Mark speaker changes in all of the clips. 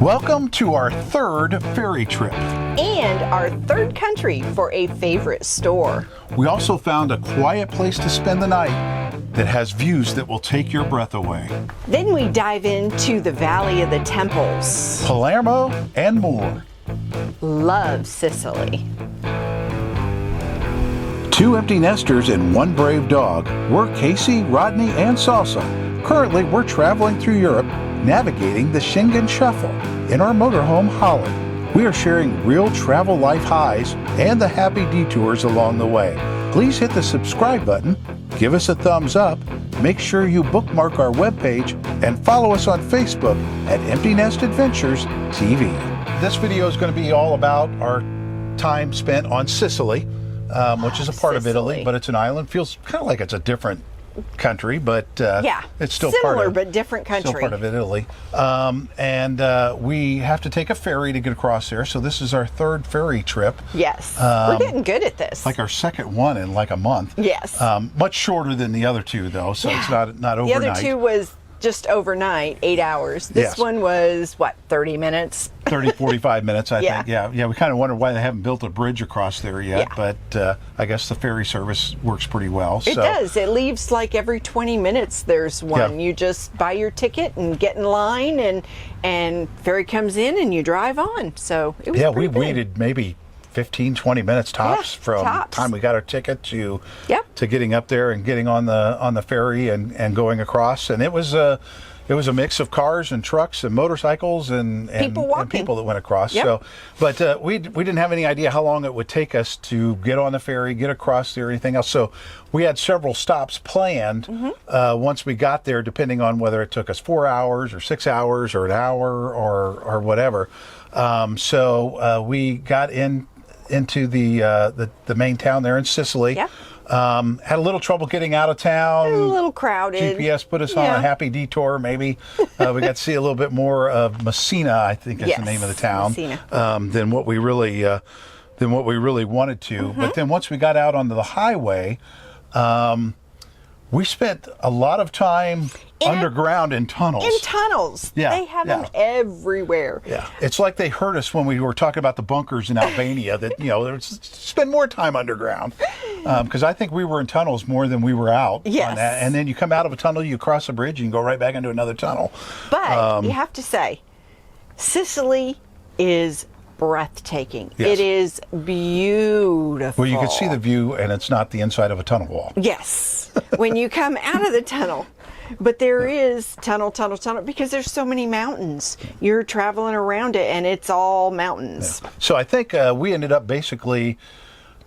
Speaker 1: Welcome to our third ferry trip.
Speaker 2: And our third country for a favorite store.
Speaker 1: We also found a quiet place to spend the night that has views that will take your breath away.
Speaker 2: Then we dive into the Valley of the Temples.
Speaker 1: Palermo and more.
Speaker 2: Love Sicily.
Speaker 1: Two empty nesters and one brave dog. We're Kasey, Rodney, and Salsa. Currently, we're traveling through Europe, navigating the Schengen Shuffle in our motorhome, Holland. We are sharing real travel life highs and the happy detours along the way. Please hit the subscribe button, give us a thumbs up, make sure you bookmark our webpage, and follow us on Facebook at Empty Nest Adventures TV. This video is going to be all about our time spent on Sicily, which is a part of Italy, but it's an island. Feels kind of like it's a different country, but it's still
Speaker 2: similar
Speaker 1: part of,
Speaker 2: but different country.
Speaker 1: Still part of Italy. We have to take a ferry to get across there. So this is our third ferry trip.
Speaker 2: Yes, we're getting good at this.
Speaker 1: Like our second one in like a month.
Speaker 2: Yes.
Speaker 1: Much shorter than the other two, though. So it's not overnight.
Speaker 2: The other two was just overnight, 8 hours. This one was, what, 30 minutes?
Speaker 1: 30, 45 minutes, I think. Yeah, we kind of wonder why they haven't built a bridge across there yet, but I guess the ferry service works pretty well.
Speaker 2: It does. It leaves like every 20 minutes there's one. You just buy your ticket and get in line, and ferry comes in and you drive on. So it was
Speaker 1: we waited maybe 15, 20 minutes tops from the time we got our ticket to getting up there and getting on the ferry and going across. And it was a mix of cars and trucks and motorcycles and people that went across. So, but we didn't have any idea how long it would take us to get on the ferry, get across there, or anything else. So we had several stops planned once we got there, depending on whether it took us 4 hours or 6 hours or an hour or whatever. So we got into the main town there in Sicily. Had a little trouble getting out of town.
Speaker 2: A little crowded.
Speaker 1: GPS put us on a happy detour, maybe. We got to see a little bit more of Messina, I think is the name of the town, than what we really wanted to. But then once we got out onto the highway, we spent a lot of time underground in tunnels.
Speaker 2: They have them everywhere.
Speaker 1: It's like they heard us when we were talking about the bunkers in Albania that, spend more time underground. Because I think we were in tunnels more than we were out.
Speaker 2: Yes.
Speaker 1: And then you come out of a tunnel, you cross a bridge, you can go right back into another tunnel.
Speaker 2: But you have to say, Sicily is breathtaking.
Speaker 1: Yes.
Speaker 2: It is beautiful.
Speaker 1: Well, you can see the view, and it's not the inside of a tunnel wall.
Speaker 2: Yes. When you come out of the tunnel. But there is tunnel, because there's so many mountains. You're traveling around it, and it's all mountains.
Speaker 1: So I think we ended up basically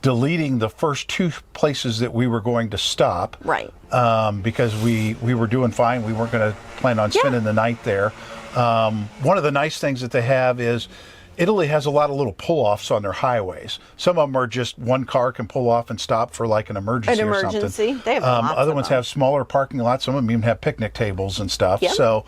Speaker 1: deleting the first two places that we were going to stop.
Speaker 2: Right.
Speaker 1: Because we were doing fine. We weren't going to plan on spending the night there. One of the nice things that they have is Italy has a lot of little pull-offs on their highways. Some of them are just one car can pull off and stop for like an emergency or something.
Speaker 2: They have lots
Speaker 1: other
Speaker 2: of
Speaker 1: ones
Speaker 2: them.
Speaker 1: have smaller parking lots. Some of them even have picnic tables and stuff.
Speaker 2: Yep.
Speaker 1: So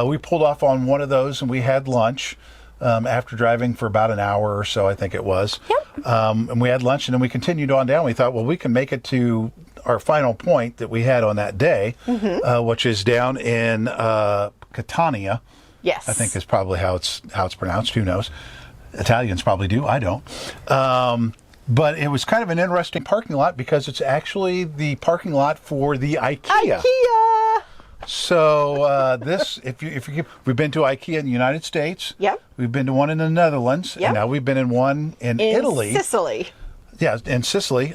Speaker 1: we pulled off on one of those and we had lunch after driving for about an hour or so, I think it was.
Speaker 2: Yep.
Speaker 1: And we had lunch and then we continued on down. We thought, well, we can make it to our final point that we had on that day, which is down in Catania.
Speaker 2: Yes.
Speaker 1: I think is probably how it's pronounced. Who knows? Italians probably do. I don't. But it was kind of an interesting parking lot because it's actually the parking lot for the IKEA. So we've been to IKEA in the United States.
Speaker 2: Yep.
Speaker 1: We've been to one in the Netherlands.
Speaker 2: Yep.
Speaker 1: And now we've been in one in Italy.
Speaker 2: Sicily.
Speaker 1: Yeah, in Sicily.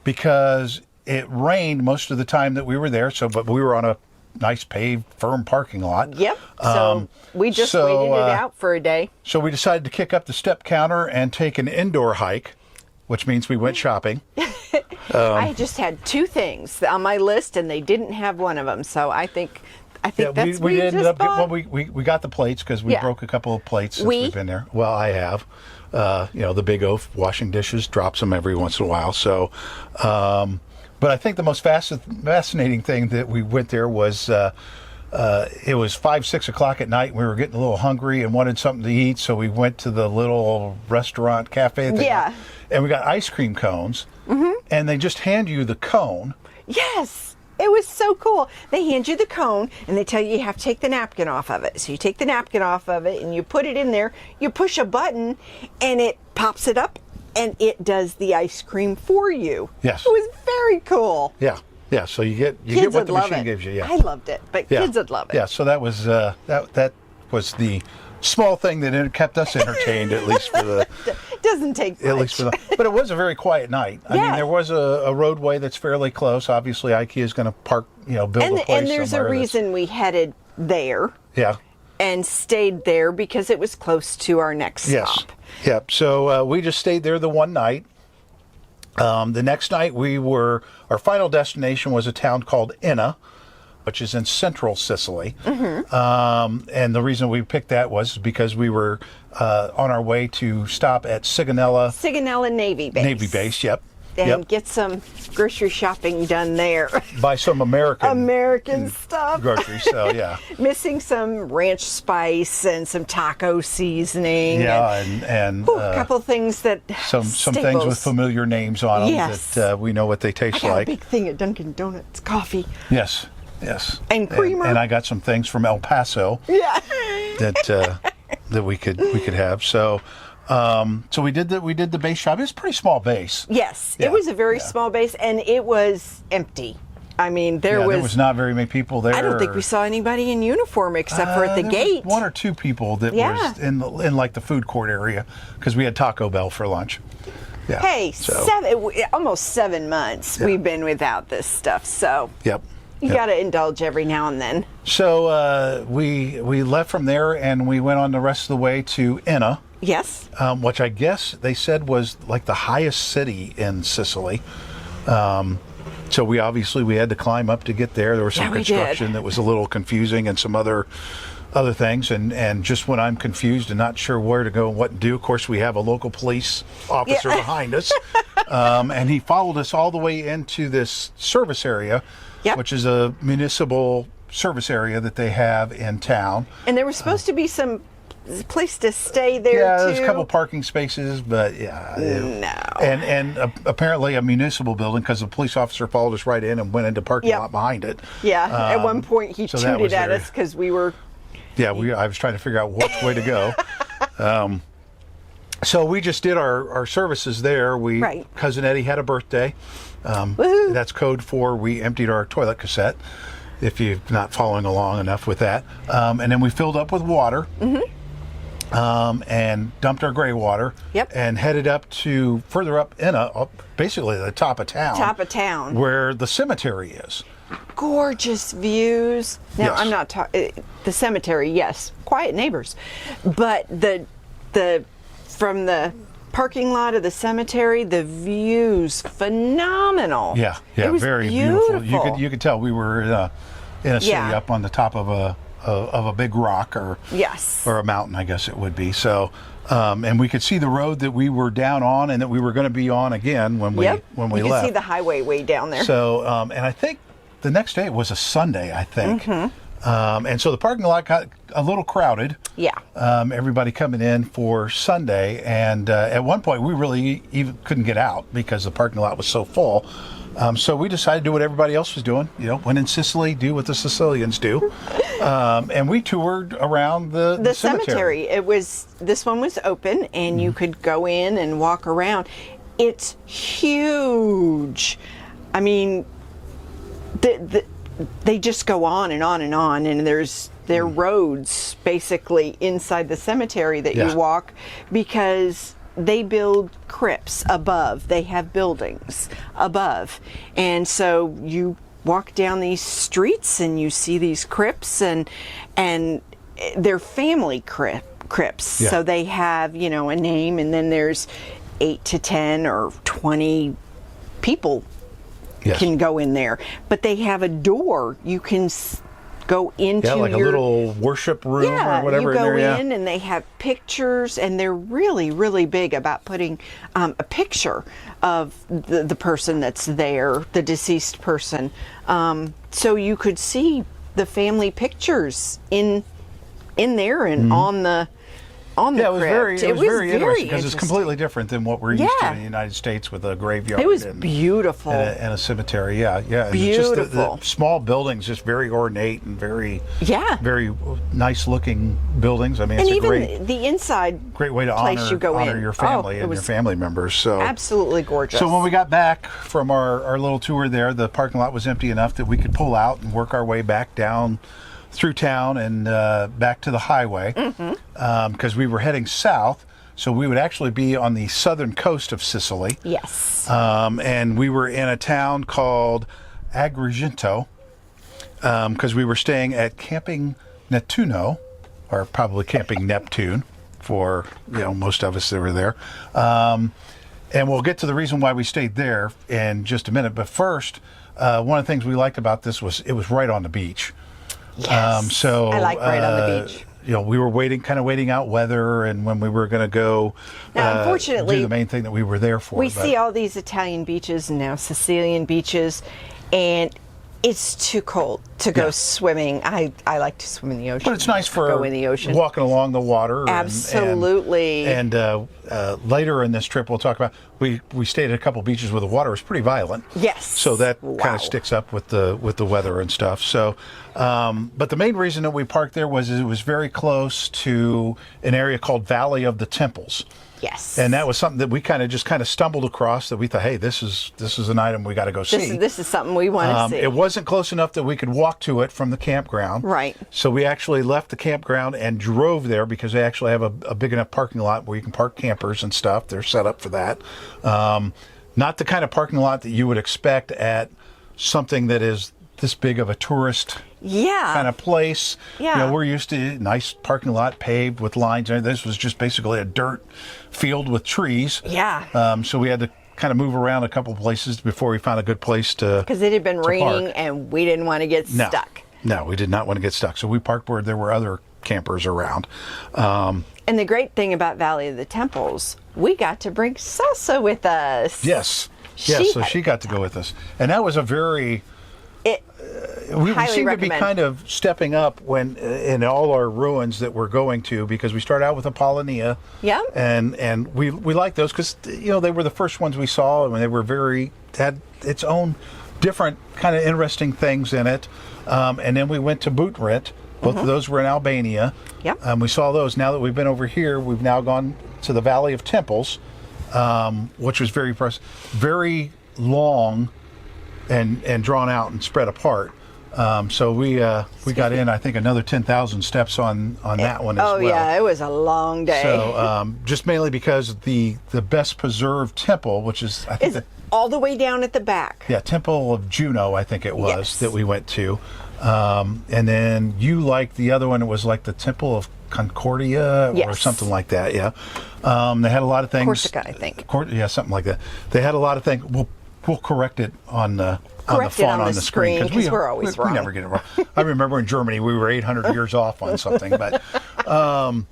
Speaker 1: Because it rained most of the time that we were there. But we were on a nice paved, firm parking lot.
Speaker 2: Yep. So we just waited it out for a day.
Speaker 1: So we decided to kick up the step counter and take an indoor hike, which means we went shopping.
Speaker 2: I just had two things on my list, and they didn't have one of them. So I think that's
Speaker 1: we ended up.
Speaker 2: bought.
Speaker 1: Well, we got the plates because we broke a couple of plates since we've been there. Well, I have. The big oaf washing dishes drops them every once in a while. So. But I think the most fascinating thing that we went there was it was 5, 6 o'clock at night. And we were getting a little hungry and wanted something to eat, so we went to the little restaurant cafe thing. And we got ice cream cones, and they just hand you the cone.
Speaker 2: Yes. It was so cool. They hand you the cone and they tell you have to take the napkin off of it. So you take the napkin off of it and you put it in there. You push a button and it pops it up and it does the ice cream for you.
Speaker 1: Yes.
Speaker 2: It was very cool.
Speaker 1: Yeah. Yeah. So you get
Speaker 2: Kids
Speaker 1: what the
Speaker 2: would love
Speaker 1: machine
Speaker 2: it.
Speaker 1: gives you. Yeah.
Speaker 2: I loved it, but
Speaker 1: Yeah.
Speaker 2: kids would love it.
Speaker 1: Yeah. So that was that was the small thing that kept us entertained, at least for the.
Speaker 2: It doesn't take much.
Speaker 1: At least for the. But it was a very quiet night. I mean, there was a roadway that's fairly close. Obviously, IKEA is going to park, build a place
Speaker 2: and there's a
Speaker 1: somewhere
Speaker 2: reason we headed there.
Speaker 1: Yeah.
Speaker 2: And stayed there because it was close to our next stop.
Speaker 1: Yep. So we just stayed there the one night. The next night our final destination was a town called Enna, which is in central Sicily. And the reason we picked that was because we were on our way to stop at
Speaker 2: Sigonella Navy Base.
Speaker 1: Navy Base, yep.
Speaker 2: And get some grocery shopping done there.
Speaker 1: Buy some American
Speaker 2: stuff.
Speaker 1: Groceries, so yeah.
Speaker 2: Missing some ranch spice and some taco seasoning.
Speaker 1: Yeah, and
Speaker 2: a couple things that
Speaker 1: some things with familiar names on them that we know what they taste
Speaker 2: I got
Speaker 1: like.
Speaker 2: a big thing at Dunkin' Donuts coffee.
Speaker 1: Yes.
Speaker 2: And creamer.
Speaker 1: And I got some things from El Paso.
Speaker 2: Yeah.
Speaker 1: that we could have. So we did the base shop. It's a pretty small base.
Speaker 2: Yes, it was a very small base, and it was empty. I mean, there
Speaker 1: was not very many people there.
Speaker 2: I don't think we saw anybody in uniform except for at the gate.
Speaker 1: One or two people that was in like the food court area because we had Taco Bell for lunch. Yeah.
Speaker 2: Hey, almost 7 months we've been without this stuff, so you got to indulge every now and then.
Speaker 1: So we left from there and we went on the rest of the way to Enna.
Speaker 2: Yes.
Speaker 1: Which I guess they said was like the highest city in Sicily. So we had to climb up to get there. There was some construction that was a little confusing and some other things. And just when I'm confused and not sure where to go and what to do, of course, we have a local police officer behind us. And he followed us all the way into this service area, which is a municipal service area that they have in town.
Speaker 2: And there was supposed to be some place to stay there too.
Speaker 1: There's a couple parking spaces, but and apparently a municipal building because the police officer followed us right in and went into parking lot behind it.
Speaker 2: At one point he tooted at us because we were
Speaker 1: I was trying to figure out which way to go. So we just did our services there. Cousin Eddie had a birthday. That's code for we emptied our toilet cassette, if you're not following along enough with that. And then we filled up with water. And dumped our gray water. And headed further up Enna, basically the top of town. Where the cemetery is.
Speaker 2: Gorgeous views. Now I'm not talking the cemetery. Yes, quiet neighbors, but the from the parking lot of the cemetery, the views phenomenal.
Speaker 1: Yeah,
Speaker 2: it was
Speaker 1: very beautiful. You could tell we were in a city up on the top of a big rock or a mountain, I guess it would be. So, and we could see the road that we were down on and that we were going to be on again when we left.
Speaker 2: You could see the highway way down there.
Speaker 1: So, and I think the next day was a Sunday, I think. And so the parking lot got a little crowded. Everybody coming in for Sunday, and at one point we really even couldn't get out because the parking lot was so full. So we decided to do what everybody else was doing. When in Sicily, do what the Sicilians do. And we toured around the cemetery. This one was open, and you could go in and walk around. It's huge. I mean, they just go on and on and on, and there are roads basically inside the cemetery that you walk because they build crypts above. They have buildings above. And so you walk down these streets and you see these crypts and they're family crypts. So they have, a name, and then there's 8 to 10 or 20 people can go in there. But they have a door. You can go into like a little worship room or whatever.
Speaker 2: You go in and they have pictures, and they're really, really big about putting a picture of the person that's there, the deceased person. So you could see the family pictures in there and on on the
Speaker 1: it was
Speaker 2: crypt.
Speaker 1: It was very interesting because it's completely different than what we're used to in the United States with a graveyard.
Speaker 2: It was beautiful.
Speaker 1: And a cemetery, yeah.
Speaker 2: Beautiful.
Speaker 1: Just the small buildings, just very ornate and very nice looking buildings. I mean,
Speaker 2: and
Speaker 1: it's
Speaker 2: even the inside
Speaker 1: great way to honor your family and your family members. So
Speaker 2: absolutely gorgeous.
Speaker 1: So when we got back from our little tour there, the parking lot was empty enough that we could pull out and work our way back down through town and back to the highway because we were heading south. So we would actually be on the southern coast of Sicily.
Speaker 2: Yes.
Speaker 1: And we were in a town called Agrigento because we were staying at Camping Neptuno, or probably Camping Neptune for most of us that were there. And we'll get to the reason why we stayed there in just a minute. But first, one of the things we liked about this was it was right on the beach.
Speaker 2: Yes.
Speaker 1: So
Speaker 2: I like right on the beach.
Speaker 1: We were waiting out weather and when we were going to go.
Speaker 2: Now, unfortunately,
Speaker 1: do the main thing that we were there for.
Speaker 2: We see all these Italian beaches and now Sicilian beaches, and it's too cold to go swimming. I like to swim in the ocean.
Speaker 1: But it's nice for
Speaker 2: go in the ocean.
Speaker 1: Walking along the water.
Speaker 2: Absolutely.
Speaker 1: And later in this trip, we'll talk about we stayed at a couple beaches where the water was pretty violent.
Speaker 2: Yes.
Speaker 1: So that kind of sticks up with the weather and stuff. So, but the main reason that we parked there was it was very close to an area called Valley of the Temples.
Speaker 2: Yes.
Speaker 1: And that was something that we kind of stumbled across that we thought, hey, this is an item we got to go see.
Speaker 2: This is something we want to see.
Speaker 1: It wasn't close enough that we could walk to it from the campground.
Speaker 2: Right.
Speaker 1: So we actually left the campground and drove there because they actually have a big enough parking lot where you can park campers and stuff. They're set up for that. Not the kind of parking lot that you would expect at something that is this big of a tourist kind of place.
Speaker 2: Yeah.
Speaker 1: We're used to nice parking lot paved with lines. This was just basically a dirt field with trees.
Speaker 2: Yeah.
Speaker 1: So we had to kind of move around a couple places before we found a good place to
Speaker 2: because it had been raining
Speaker 1: park.
Speaker 2: And we didn't want to get stuck.
Speaker 1: No, we did not want to get stuck. So we parked where there were other campers around.
Speaker 2: And the great thing about Valley of the Temples, we got to bring Salsa with us.
Speaker 1: Yes. So she got to go with us. And that was a very... we seem to be kind of stepping up when in all our ruins that we're going to because we start out with Apollonia.
Speaker 2: Yeah.
Speaker 1: And we like those because they were the first ones we saw and they were had its own different kind of interesting things in it. And then we went to Butrint. Both of those were in Albania.
Speaker 2: Yep.
Speaker 1: We saw those. Now that we've been over here, we've now gone to the Valley of Temples, which was very impressive. Very long and drawn out and spread apart. So we got in, I think, another 10,000 steps on that one as well.
Speaker 2: Oh, yeah, it was a long day.
Speaker 1: So just mainly because the best preserved temple, which is, I think...
Speaker 2: all the way down at the back.
Speaker 1: Yeah, Temple of Juno, I think it was, that we went to. And then you liked the other one, it was like the Temple of Concordia or something like that, yeah. They had a lot of things.
Speaker 2: Corsica, I think.
Speaker 1: Something like that. They had a lot of things. We'll correct it on the font on the screen
Speaker 2: because we're always wrong.
Speaker 1: We never get it wrong. I remember in Germany we were 800 years off on something, but and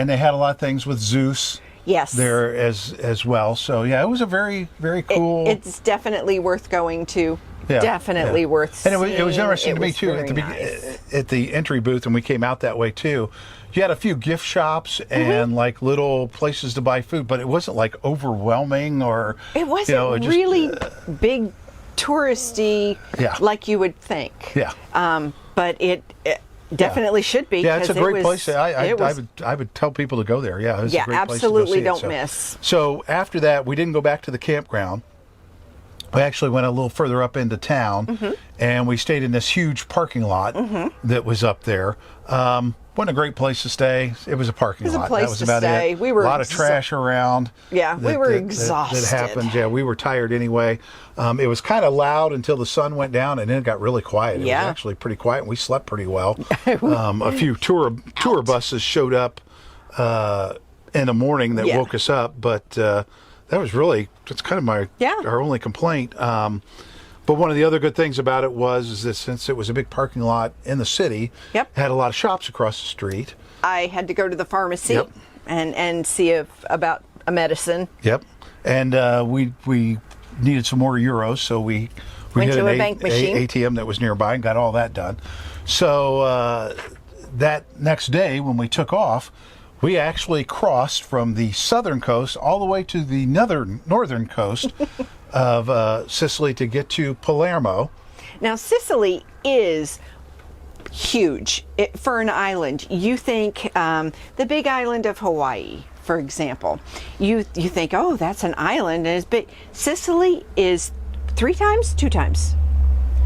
Speaker 1: they had a lot of things with Zeus.
Speaker 2: Yes.
Speaker 1: There as well. So yeah, it was a very, very cool.
Speaker 2: It's definitely worth going to.
Speaker 1: Yeah,
Speaker 2: definitely worth seeing.
Speaker 1: And it was interesting to me too at the entry booth, and we came out that way too. You had a few gift shops and like little places to buy food, but it wasn't like overwhelming or
Speaker 2: it wasn't really big touristy like you would think.
Speaker 1: Yeah.
Speaker 2: But it definitely should be.
Speaker 1: Yeah, it's a great place. I would tell people to go there. Yeah, it's a great
Speaker 2: absolutely
Speaker 1: place to go see
Speaker 2: miss.
Speaker 1: So after that, we didn't go back to the campground. We actually went a little further up into town, and we stayed in this huge parking lot that was up there. Wasn't a great place to stay. It was a parking lot.
Speaker 2: That was about it. We were
Speaker 1: a lot of trash around.
Speaker 2: Yeah, we were exhausted.
Speaker 1: That happened. Yeah, we were tired anyway. It was kind of loud until the sun went down, and then it got really quiet. It was actually pretty quiet, and we slept pretty well. A few tour buses showed up in the morning that woke us up, but that was really, that's kind of our only complaint. But one of the other good things about it was that since it was a big parking lot in the city, it had a lot of shops across the street.
Speaker 2: I had to go to the pharmacy and see about a medicine.
Speaker 1: Yep. And we needed some more euros, so we
Speaker 2: went
Speaker 1: hit
Speaker 2: to
Speaker 1: an
Speaker 2: a bank machine.
Speaker 1: ATM that was nearby and got all that done. So that next day when we took off, we actually crossed from the southern coast all the way to the northern coast of Sicily to get to Palermo.
Speaker 2: Now, Sicily is huge for an island. You think the big island of Hawaii, for example. You think, oh, that's an island, and it's big. Sicily is 3 times, 2 times.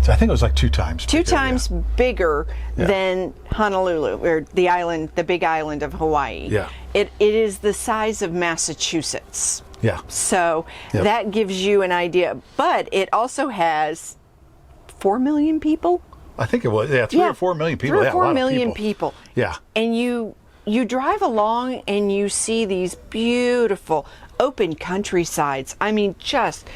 Speaker 1: So I think it was like 2 times.
Speaker 2: Two times bigger than Honolulu, or the big island of Hawaii.
Speaker 1: Yeah.
Speaker 2: It is the size of Massachusetts.
Speaker 1: Yeah.
Speaker 2: So that gives you an idea. But it also has 4 million people.
Speaker 1: I think it was, 3 or 4 million people.
Speaker 2: 3 or 4
Speaker 1: a lot
Speaker 2: million
Speaker 1: of people.
Speaker 2: people.
Speaker 1: Yeah.
Speaker 2: And you drive along and you see these beautiful open countrysides. I mean, just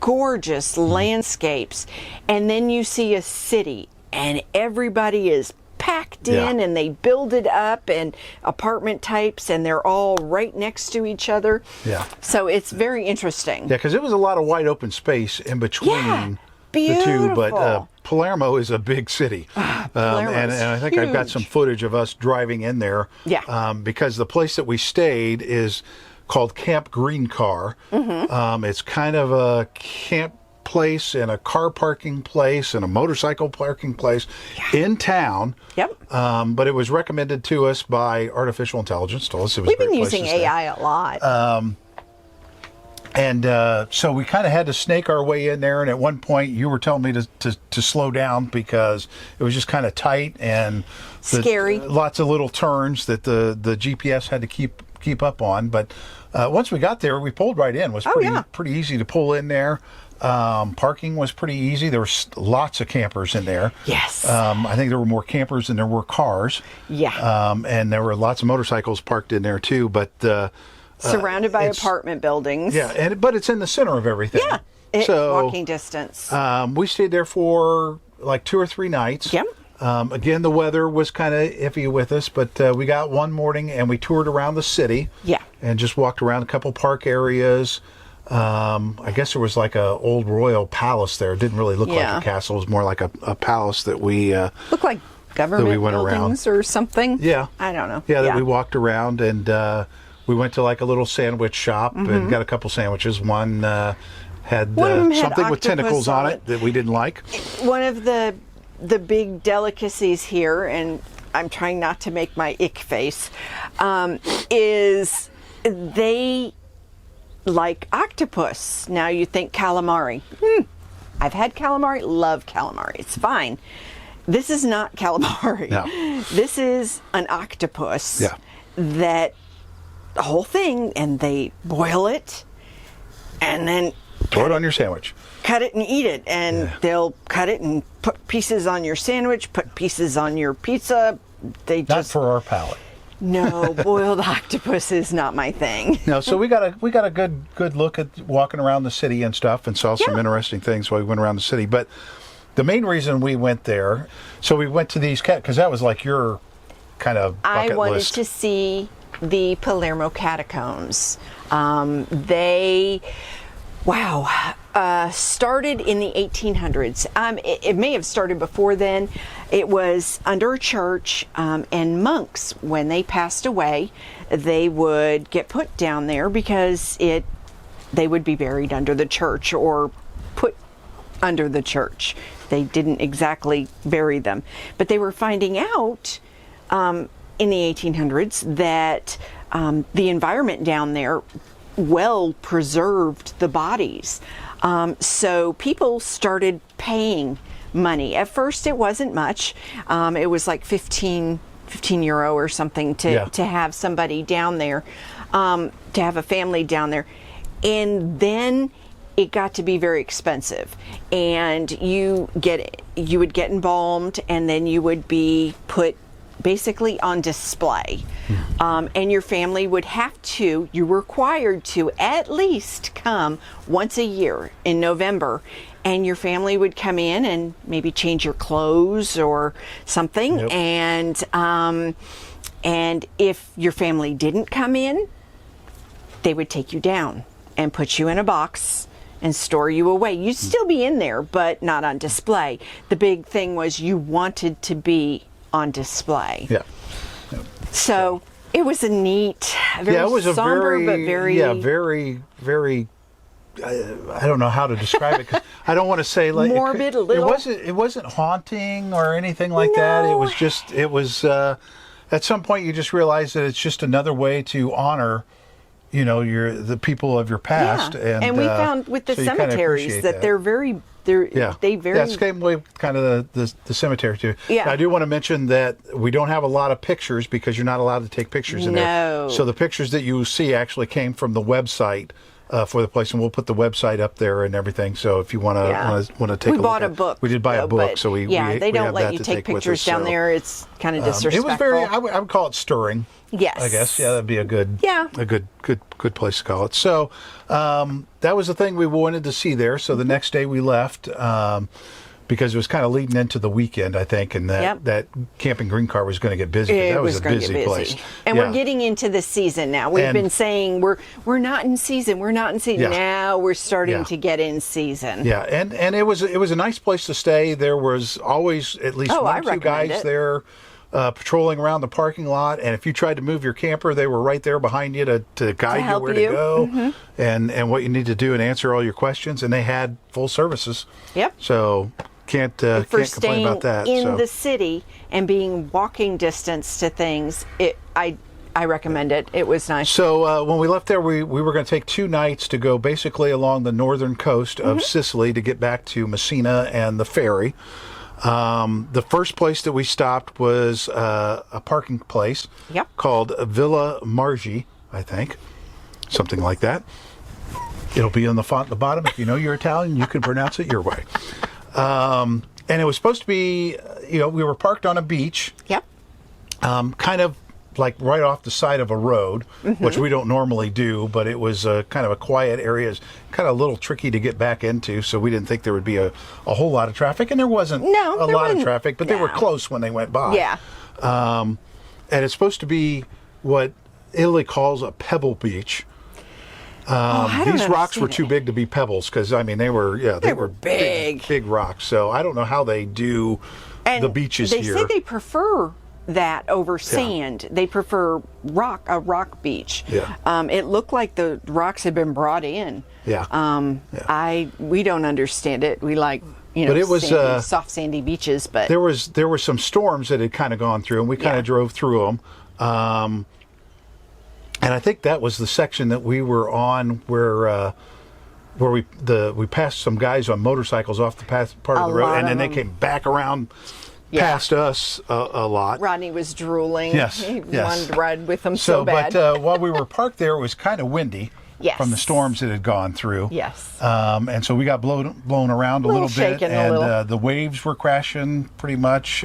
Speaker 2: gorgeous landscapes. And then you see a city and everybody is packed in and they build it up, and apartment types, and they're all right next to each other.
Speaker 1: Yeah.
Speaker 2: So it's very interesting.
Speaker 1: Yeah, because it was a lot of wide open space in between the two, but Palermo is a big city. And I think I've got some footage of us driving in there.
Speaker 2: Yeah.
Speaker 1: Because the place that we stayed is called Camp Green Car. It's kind of a camp place and a car parking place and a motorcycle parking place in town.
Speaker 2: Yep.
Speaker 1: But it was recommended to us by artificial intelligence. Told us it was
Speaker 2: We've
Speaker 1: a great
Speaker 2: been
Speaker 1: place
Speaker 2: using
Speaker 1: to stay.
Speaker 2: AI a lot.
Speaker 1: And so we kind of had to snake our way in there. And at one point, you were telling me to slow down because it was just kind of tight and
Speaker 2: scary.
Speaker 1: Lots of little turns that the GPS had to keep up on. But once we got there, we pulled right in. It was pretty easy to pull in there. Parking was pretty easy. There were lots of campers in there.
Speaker 2: Yes.
Speaker 1: I think there were more campers than there were cars.
Speaker 2: Yeah.
Speaker 1: And there were lots of motorcycles parked in there too. But
Speaker 2: surrounded by apartment buildings.
Speaker 1: Yeah, but it's in the center of everything.
Speaker 2: Yeah, it's walking distance.
Speaker 1: We stayed there for like 2 or 3 nights.
Speaker 2: Yep.
Speaker 1: Again, the weather was kind of iffy with us, but we got one morning and we toured around the city.
Speaker 2: Yeah.
Speaker 1: And just walked around a couple park areas. I guess there was like a old royal palace there. It didn't really look like a castle. It was more like a palace that we...
Speaker 2: Looked like government buildings or something.
Speaker 1: Yeah.
Speaker 2: I don't know.
Speaker 1: Yeah, that we walked around, and we went to like a little sandwich shop and got a couple sandwiches. One had something with tentacles on it that we didn't like.
Speaker 2: One of the big delicacies here, and I'm trying not to make my ick face, is they like octopus. Now you think calamari. I've had calamari, love calamari. It's fine. This is not calamari.
Speaker 1: No.
Speaker 2: This is an octopus that the whole thing, and they boil it and then
Speaker 1: throw it on your sandwich.
Speaker 2: Cut it and eat it, and they'll cut it and put pieces on your sandwich, put pieces on your pizza.
Speaker 1: Not for our palate.
Speaker 2: No, boiled octopus is not my thing.
Speaker 1: No, so we got a good look at walking around the city and stuff, and saw some interesting things while we went around the city. But the main reason we went there, so we went to these because that was like your kind of bucket list.
Speaker 2: I wanted to see the Palermo Catacombs. They started in the 1800s. It may have started before then. It was under a church, and monks, when they passed away, they would get put down there because they would be buried under the church or put under the church. They didn't exactly bury them, but they were finding out in the 1800s that the environment down there well preserved the bodies. So people started paying money. At first it wasn't much. It was like 15 euro or something to have somebody down there, to have a family down there. And then it got to be very expensive, and you would get embalmed, and then you would be put basically on display. And your family would you were required to at least come once a year in November, and your family would come in and maybe change your clothes or something. Yep. And if your family didn't come in, they would take you down and put you in a box and store you away. You'd still be in there, but not on display. The big thing was you wanted to be on display.
Speaker 1: Yeah.
Speaker 2: So it was a neat, very
Speaker 1: it was
Speaker 2: somber,
Speaker 1: a
Speaker 2: but very
Speaker 1: very. I don't know how to describe it. 'Cause I don't want to say like
Speaker 2: morbid. A little.
Speaker 1: It wasn't haunting or anything like that. It was just. It was. At some point, you just realize that it's just another way to honor, the people of your past.
Speaker 2: Yeah. And we found with the cemeteries that they're very.
Speaker 1: That's same way kind of the cemetery too.
Speaker 2: Yeah.
Speaker 1: Now, I do want to mention that we don't have a lot of pictures because you're not allowed to take pictures in there. So the pictures that you see actually came from the website for the place, and we'll put the website up there and everything. So if you want to take,
Speaker 2: we bought a book.
Speaker 1: We did buy a book, so we
Speaker 2: they don't let you take pictures down there. It's kind of disrespectful.
Speaker 1: It was very. I would call it stirring.
Speaker 2: Yes,
Speaker 1: I guess that'd be a good good place to call it. So that was the thing we wanted to see there. So the next day we left because it was kind of leading into the weekend, I think, and that Camping Green Car was going to get busy. That was a busy place.
Speaker 2: And we're getting into the season now. We've been saying we're not in season. We're not in season. Now we're starting to get in season.
Speaker 1: Yeah, and it was a nice place to stay. There was always at least one or two guys there. Patrolling around the parking lot, and if you tried to move your camper, they were right there behind you to guide you where to go and what you need to do and answer all your questions. And they had full services. Yep. So can't complain about that.
Speaker 2: In the city and being walking distance to things, I recommend it. It was nice.
Speaker 1: So when we left there, we were going to take 2 nights to go basically along the northern coast of Sicily to get back to Messina and the ferry. The first place that we stopped was a parking place called Villa Margie, I think. Something like that. It'll be on the font at the bottom. If you know you're Italian, you can pronounce it your way. And it was supposed to be, we were parked on a beach. Yep. Kind of like right off the side of a road, which we don't normally do, but it was kind of a quiet area. It's kind of a little tricky to get back into, so we didn't think there would be a whole lot of traffic, and there wasn't a lot of traffic, but they were close when they went by.
Speaker 2: Yeah.
Speaker 1: And it's supposed to be what Italy calls a pebble beach. These rocks were too big to be pebbles because they were big rocks. So I don't know how they do the beaches here.
Speaker 2: They say they prefer that over sand. They prefer a rock beach. Yeah. It looked like the rocks had been brought in. Yeah. We don't understand it. We like but it was soft sandy beaches, but
Speaker 1: there were some storms that had kind of gone through, and we kind of drove through them. And I think that was the section that we were on where we passed some guys on motorcycles off the part of the road, and then they came back around past us a lot.
Speaker 2: Rodney was drooling.
Speaker 1: Yes,
Speaker 2: he wanted to ride with them so bad.
Speaker 1: But while we were parked there, it was kind of windy.
Speaker 2: Yes.
Speaker 1: From the storms that had gone through.
Speaker 2: Yes.
Speaker 1: And so we got blown around a little bit, and the waves were crashing pretty much.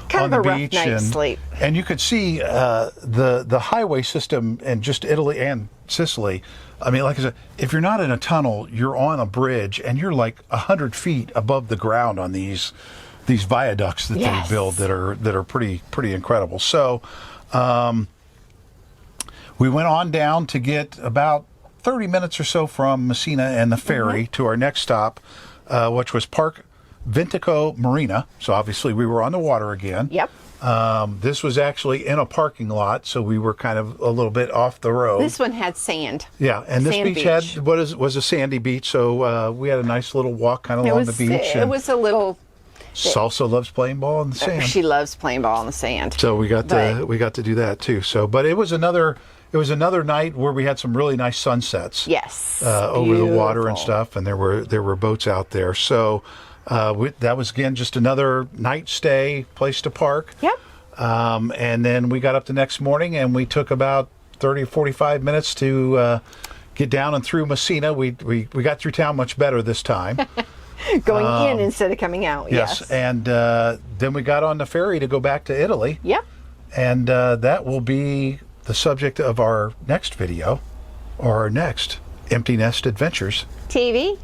Speaker 2: Kind
Speaker 1: on
Speaker 2: of
Speaker 1: the
Speaker 2: a
Speaker 1: beach,
Speaker 2: rough night's sleep.
Speaker 1: And you could see the highway system in just Italy and Sicily. Like I said, if you're not in a tunnel, you're on a bridge, and you're like 100 feet above the ground on these viaducts that they build that are pretty incredible. So we went on down to get about 30 minutes or so from Messina and the ferry to our next stop, which was Park Vintico Marina. So obviously we were on the water again.
Speaker 2: Yep.
Speaker 1: This was actually in a parking lot, so we were kind of a little bit off the road.
Speaker 2: This one had sand.
Speaker 1: Yeah, and this beach was a sandy beach, so we had a nice little walk kind of along the beach.
Speaker 2: It was a little.
Speaker 1: Salsa loves playing ball in the sand.
Speaker 2: She loves playing ball in the sand.
Speaker 1: So we got to do that too. So, but it was another night where we had some really nice sunsets.
Speaker 2: Yes.
Speaker 1: Over the water and stuff, and there were boats out there. So. That was, again, just another night stay, place to park.
Speaker 2: Yep.
Speaker 1: And then we got up the next morning, and we took about 30 or 45 minutes to get down and through Messina. We got through town much better this time.
Speaker 2: Going in instead of coming out, yes.
Speaker 1: And then we got on the ferry to go back to Italy.
Speaker 2: Yep.
Speaker 1: And that will be the subject of our next video, or our next Empty Nest Adventures
Speaker 2: TV.